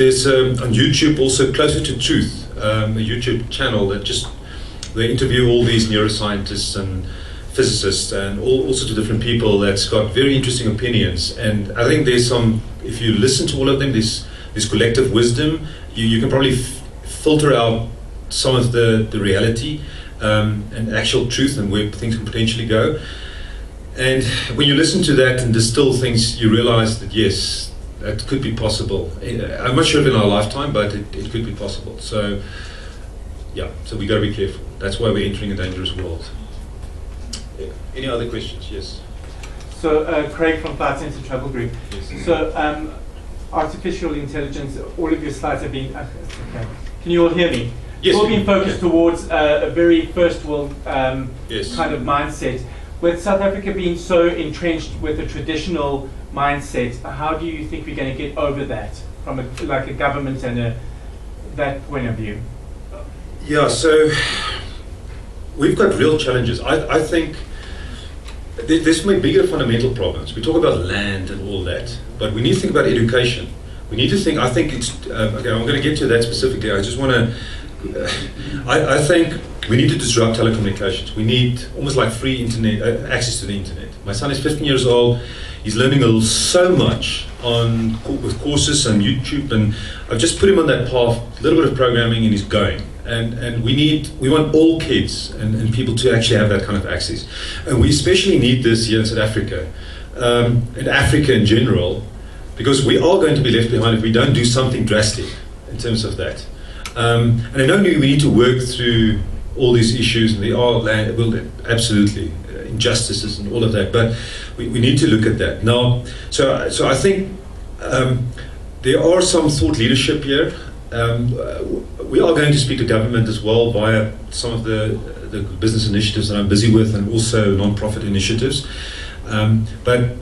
there's on YouTube also Closer to Truth, a YouTube channel that they interview all these neuroscientists and physicists and all sorts of different people that's got very interesting opinions. And I think there's some, if you listen to all of them, this collective wisdom, you can probably filter out some of the reality and actual truth and where things can potentially go. And when you listen to that and distill things, you realize that yes, that could be possible. I'm not sure if in our lifetime, but it could be possible. So yeah, so we got to be careful. That's why we're entering a dangerous world. Yeah. Any other questions? Yes. So Craig from Flight Center Travel Group. Yes. So artificial intelligence, all of your slides have been, okay. Can you all hear me? Yes. It's all been focused towards a very first world yes. kind of mindset. With South Africa being so entrenched with a traditional mindset, how do you think we're going to get over that from a government and that point of view? Yeah, so we've got real challenges. I think there's some bigger fundamental problems. We talk about land and all that, but we need to think about education. We need to think, I think it's, okay, I'm going to get to that specifically. I just want to, I think we need to disrupt telecommunications. We need almost like free internet, access to the internet. My son is 15 years old. He's learning so much with courses and YouTube, and I've just put him on that path, a little bit of programming, and he's going. And we want all kids and people to actually have that kind of access. And we especially need this here in South Africa, and Africa in general, because we are going to be left behind if we don't do something drastic in terms of that. And I know we need to work through all these issues, and there are absolutely injustices and all of that, but we need to look at that. Now, so I think there are some thought leadership here. We are going to speak to government as well via some of the business initiatives that I'm busy with, and also non-profit initiatives. But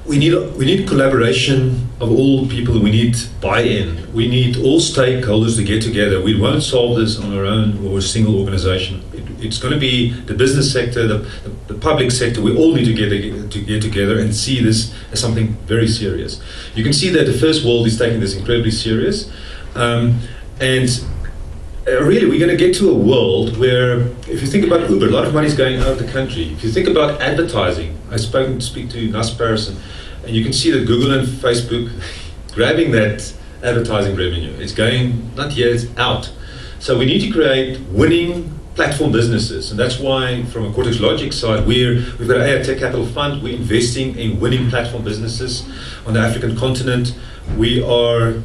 we need collaboration of all people. We need buy-in. We need all stakeholders to get together. We won't solve this on our own or a single organization. It's going to be the business sector, the public sector. We all need to get together and see this as something very serious. You can see that the first world is taking this incredibly serious. Really, we're going to get to a world where, if you think about Uber, a lot of money is going out of the country. If you think about advertising, I speak to Nas Paris, and you can see that Google and Facebook grabbing that advertising revenue. It's going, not here, it's out. So we need to create winning platform businesses, and that's why, from a Cortex Logic side, we've got an AI Tech Capital Fund. We're investing in winning platform businesses on the African continent. We are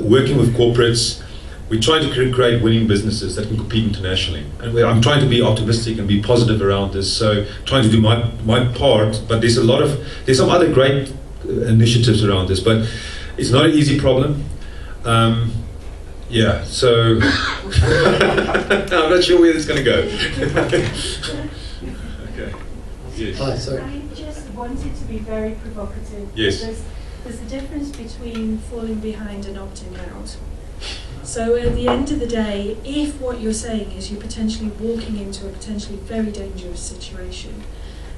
working with corporates. We're trying to create winning businesses that can compete internationally. And I'm trying to be optimistic and be positive around this. So trying to do my part, but there's some other great initiatives around this, but it's not an easy problem. Yeah, so I'm not sure where this is going to go. Okay. Yes. Hi, sorry. I just wanted to be very provocative. Yes. There's a difference between falling behind and opting out. So at the end of the day, if what you're saying is you're potentially walking into a potentially very dangerous situation,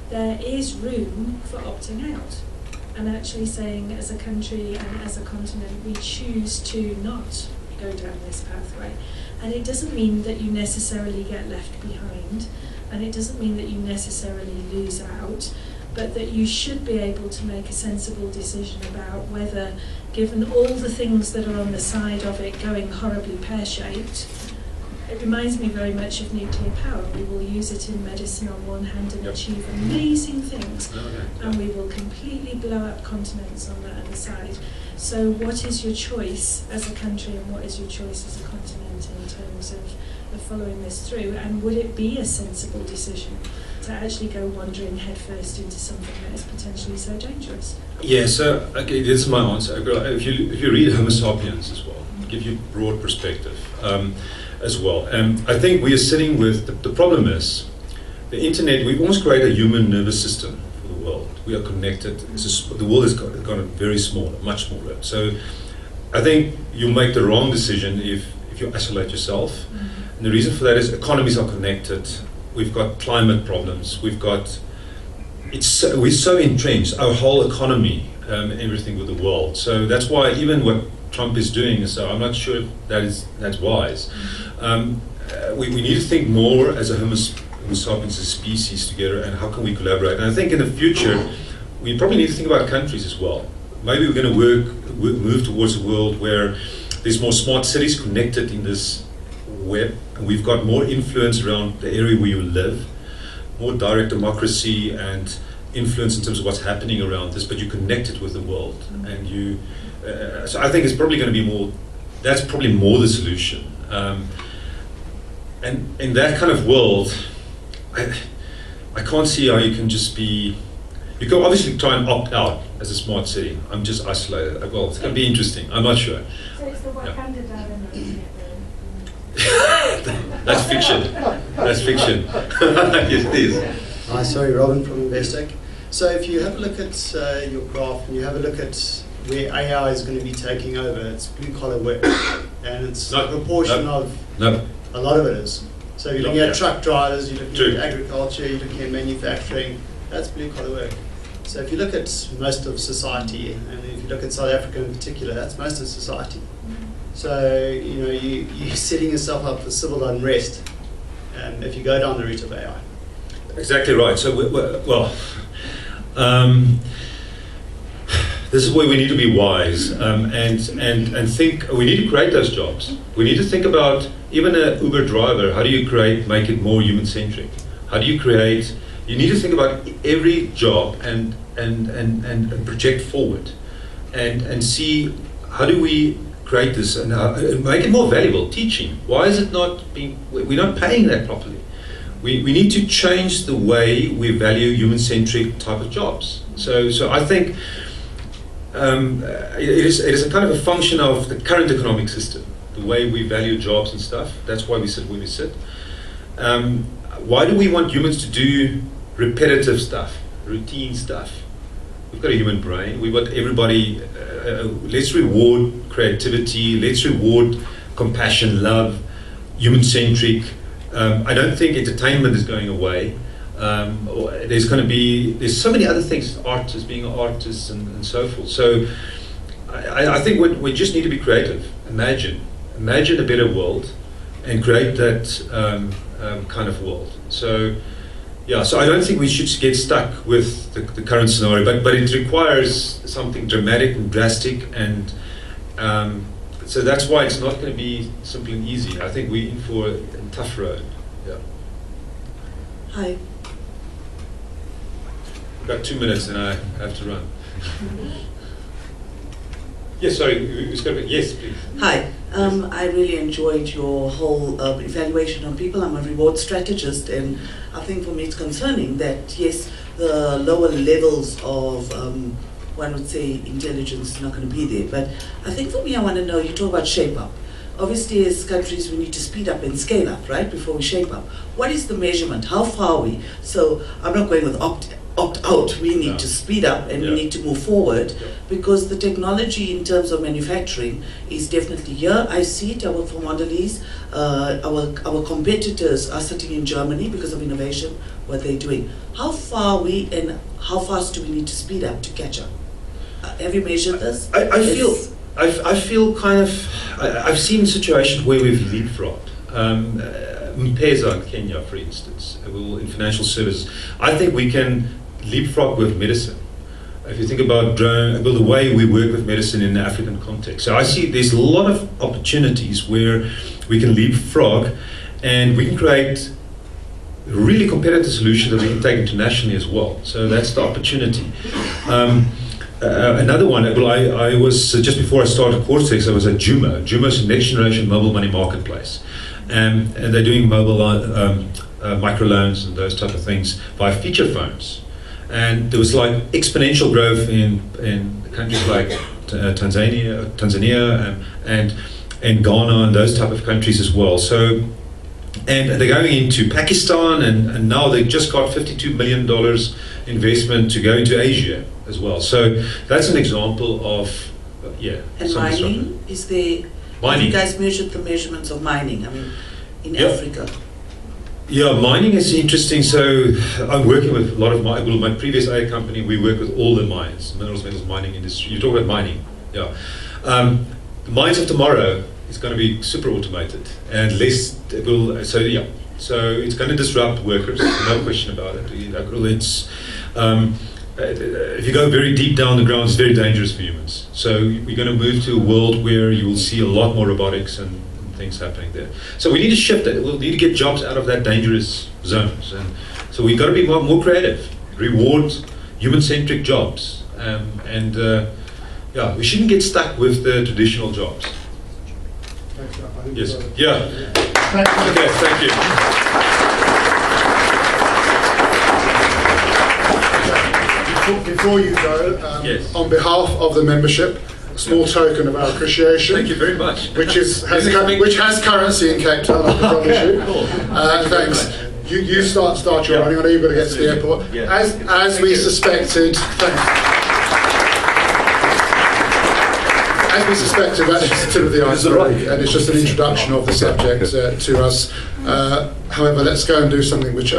there is room for opting out and actually saying, as a country and as a continent, we choose to not go down this pathway. And it doesn't mean that you necessarily get left behind, and it doesn't mean that you necessarily lose out, but that you should be able to make a sensible decision about whether, given all the things that are on the side of it going horribly pear-shaped, it reminds me very much of nuclear power. We will use it in medicine on one hand and achieve amazing things, and we will completely blow up continents on the other side. So what is your choice as a country, and what is your choice as a continent in terms of following this through? And would it be a sensible decision to actually go wandering headfirst into something that is potentially so dangerous? Yeah, so okay, this is my answer. If you read Homo sapiens as well, give you broad perspective as well. I think we are sitting with, the problem is, the internet, we've almost created a human nervous system for the world. We are connected. The world has gotten very small, much smaller. So I think you'll make the wrong decision if you isolate yourself. Mm-hmm. And the reason for that is economies are connected. We've got climate problems. We're so entrenched, our whole economy, everything with the world. So that's why even what Trump is doing. So I'm not sure if that's wise. We need to think more as a Homo sapiens, a species together, and how can we collaborate? And I think in the future, we probably need to think about countries as well. Maybe we're going to move towards a world where there's more smart cities connected in this web, and we've got more influence around the area where you live, more direct democracy and influence in terms of what's happening around this, but you're connected with the world. And you, so I think it's probably going to be more, that's probably more the solution. And in that kind of world, I can't see how you can just be, you can obviously try and opt out as a smart city. I'm just isolated. Well, it's going to be interesting. I'm not sure. So it's the Wakanda dilemma, isn't it? That's fiction. That's fiction. Yes, it is. Hi, sorry, Robin from Investec. So if you have a look at your graph and you have a look at where AI is going to be taking over, it's blue collar work, and it's a proportion of a lot of it is. So you're looking at truck drivers, you're looking at agriculture, you're looking at manufacturing. That's blue collar work. So if you look at most of society, and if you look at South Africa in particular, that's most of society. So you're setting yourself up for civil unrest if you go down the route of AI. Exactly right. So this is where we need to be wise and think. We need to create those jobs. We need to think about even an Uber driver. How do you make it more human centric? How do you create? You need to think about every job and project forward, and see how do we create this and make it more valuable. Teaching. Why is it not being? We're not paying that properly. We need to change the way we value human-centric type of jobs. So I think it is a kind of a function of the current economic system, the way we value jobs and stuff. That's why we sit where we sit. Why do we want humans to do repetitive stuff, routine stuff? We've got a human brain. We've got everybody. Let's reward creativity. Let's reward compassion, love, human-centric. I don't think entertainment is going away. There's so many other things, artists being artists and so forth. So I think we just need to be creative. Imagine a better world and create that kind of world. So I don't think we should get stuck with the current scenario, but it requires something dramatic and drastic, and so that's why it's not going to be simple and easy. I think we're in for a tough road. Yeah. Hi. We've got 2 minutes and I have to run. Yes, sorry. Yes, please. Hi. I really enjoyed your whole evaluation on people. I'm a reward strategist, and I think for me it's concerning that, yes, the lower levels of one would say intelligence is not going to be there. But I think for me, I want to know, you talk about shape up. Obviously, as countries, we need to speed up and scale up, right, before we shape up. What is the measurement? How far are we? So I'm not going with opt out. We need to speed up and we need to move forward, because the technology in terms of manufacturing is definitely here. I see it. I work for Mondelez. Our competitors are sitting in Germany because of innovation, what they're doing. How far are we, and how fast do we need to speed up to catch up? Have you measured this? I feel kind of, I've seen situations where we've leapfrogged. M-Pesa in Kenya, for instance, in financial services. I think we can leapfrog with medicine. If you think about the way we work with medicine in the African context. So I see there's a lot of opportunities where we can leapfrog and we can create really competitive solutions that we can take internationally as well. So that's the opportunity. Another one, I was, just before I started Cortex, I was at Jumo. Jumo's next generation mobile money marketplace. And they're doing mobile microloans and those type of things via feature phones. And there was like exponential growth in countries like Tanzania and Ghana and those type of countries as well. So, and they're going into Pakistan, and now they've just got $52 million investment to go into Asia as well. So that's an example of, And mining, is there, have you guys measured the measurements of mining, I mean, in Africa? Yeah, mining is interesting. So I'm working with a lot of my previous AI company, we work with all the mines, minerals, metals, mining industry. You talk about mining, yeah. the mines of tomorrow is going to be super automated and less. So it's going to disrupt workers. No question about it. It's if you go very deep down the ground, it's very dangerous for humans. So we're going to move to a world where you will see a lot more robotics and things happening there. So we need to shift it. We'll need to get jobs out of that dangerous zones. And so we've got to be more creative, reward human-centric jobs. We shouldn't get stuck with the traditional jobs. Yes. Yeah. Okay, thank you. Before you go, yes. On behalf of the membership, a small token of our appreciation. Thank you very much. Which has currency in Cape Town, I can promise you. Cool. Thanks. You start your running. I know you've got to get to the airport. Yeah. As we suspected. Thanks. As we suspected, that's just the tip of the iceberg, and it's just an introduction of the subject to us. However, let's go and do something which